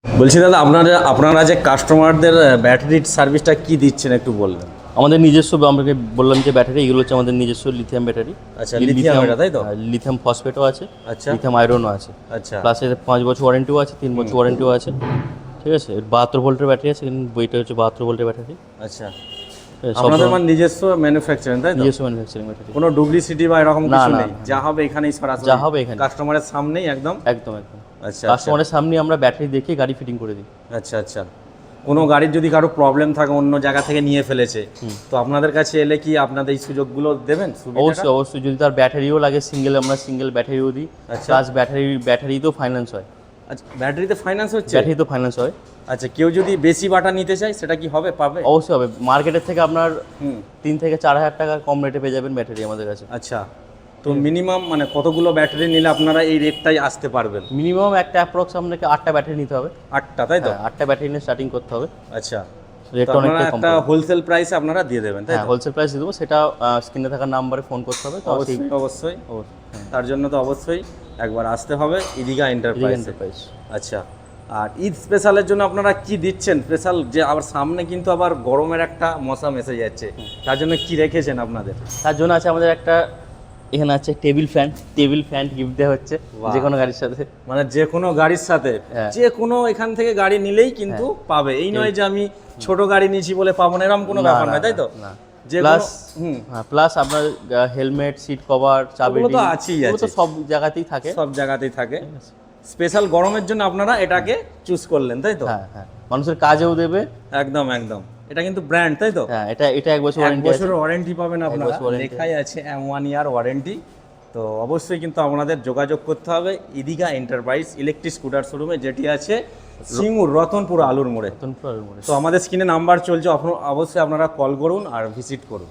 বলছি দাদা, আপনারা যে কাস্টমারদের ব্যাটারির সার্ভিসটা কি দিচ্ছেন একটু বলবেন। আমাদের নিজস্ব, আমাকে বললাম যে ব্যাটারি, এগুলো হচ্ছে আমাদের নিজস্ব লিথিয়াম ব্যাটারি। আচ্ছা, লিথিয়াম এটা তাই তো? লিথিয়াম ফসফেটও আছে, আচ্ছা, লিথিয়াম আয়রনও আছে। আচ্ছা, প্লাস এর 5 বছর ওয়ারেন্টিও আছে, 3 বছর ওয়ারেন্টিও আছে। ঠিক আছে, 72 ভোল্টের ব্যাটারি আছে, কিন্তু বইটা হচ্ছে 72 ভোল্টের ব্যাটারি। আচ্ছা। আপনাদের মানে নিজস্ব ম্যানুফ্যাকচারিং তাই তো? নিজস্ব ম্যানুফ্যাকচারিং ব্যাটারি, কোনো ডুপ্লিসিটি বা এরকম না, কিছু না, নেই, যা হবে এখানেই সরাসরি যা হবে এখানে কাস্টমারের সামনেই একদম। একদম একদম আচ্ছা, কাস্টমারের সামনে আমরা ব্যাটারি দেখে গাড়ি ফিটিং করে দিই। আচ্ছা, আচ্ছা। কোনো গাড়ির যদি কারো প্রবলেম থাকে, অন্য জায়গা থেকে নিয়ে ফেলেছে, তো আপনাদের কাছে এলে কি আপনাদের এই সুযোগগুলো দেবেন? অবশ্যই অবশ্যই, যদি তার ব্যাটারিও লাগে সিঙ্গেল, আমরা সিঙ্গেল ব্যাটারিও দিই। আচ্ছা। প্লাস ব্যাটারিতেও ফাইন্যান্স হয়। আচ্ছা, ব্যাটারিতে ফাইন্যান্স হচ্ছে? ব্যাটারিতেও ফাইন্যান্স হয়। আচ্ছা, কেউ যদি বেশি বাটা নিতে চায় সেটা কি হবে, পাবে? অবশ্যই হবে, মার্কেটের থেকে আপনার হুম। 3 থেকে 4 হাজার টাকা কম রেটে পেয়ে যাবেন ব্যাটারি আমাদের কাছে। আচ্ছা, তো মিনিমাম মানে কতগুলো ব্যাটারি নিলে আপনারা এই রেটটাই আসতে পারবেন? মিনিমাম একটা অ্যাপ্রক্স আপনাকে 8টা ব্যাটারি নিতে হবে। 8টা তাই তো? 8টা ব্যাটারি নিয়ে স্টার্টিং করতে হবে। আচ্ছা, রেটটা তো আপনারা অনেকটাই কম একটা পড়বে। হোলসেল প্রাইসে আপনারা দিয়ে দেবেন তাই হ্যাঁ, তো? হোলসেল প্রাইস দিয়ে দেবো, সেটা স্ক্রিনে থাকা নাম্বারে ফোন করতে হবে। তো অবশ্যই অবশ্যই, হ্যাঁ, তার জন্য তো অবশ্যই একবার আসতে হবে ইদিকা এন্টারপ্রাইজ। এন্টারপ্রাইজ। আচ্ছা, আর ঈদ স্পেশালের জন্য আপনারা কি দিচ্ছেন স্পেশাল? যে আবার সামনে কিন্তু আবার গরমের একটা মশা মেসে যাচ্ছে, তার জন্য কি রেখেছেন আপনাদের? তার জন্য আছে আমাদের একটা, এখানে আছে টেবিল ফ্যান গিফট দেওয়া হচ্ছে বাহ। যে কোনো গাড়ির সাথে। মানে যে কোনো গাড়ির সাথে হ্যাঁ। যে কোনো এখান থেকে গাড়ি নিলেই কিন্তু পাবে, এই নয় যে আমি ছোট গাড়ি নিয়েছি বলে পাবো না, এরকম কোনো ব্যাপার নয় তাই তো? না। যে প্লাস হুম, প্লাস আপনার হেলমেট, সিট কভার, চাবি, ওগুলো তো আছেই তো আছে, সব জায়গাতেই থাকে। সব জায়গাতেই থাকে। স্পেশাল গরমের জন্য আপনারা এটাকে চুজ করলেন তাই তো? হ্যাঁ হ্যাঁ, মানুষের কাজেও দেবে। একদম একদম, এটা কিন্তু ব্র্যান্ড তাই তো? হ্যাঁ, এটা 1 বছর এক ওয়ারেন্টি আছে। বছরের ওয়ারেন্টি পাবেন আপনারা, বছর warranty লেখাই আছে 1 ইয়ার ওয়ারেন্টি। তো অবশ্যই কিন্তু আপনাদের যোগাযোগ করতে হবে ইদিকা এন্টারপ্রাইজ ইলেকট্রিক স্কুটার শোরুমে, যেটি আছে সিঙ্গুর রতনপুর আলুর মোড়ে। নতুন ফ্লোরের মোড়ে। তো আমাদের স্ক্রিনে নাম্বার চলছে, অবশ্যই আপনারা কল করুন আর ভিজিট করুন।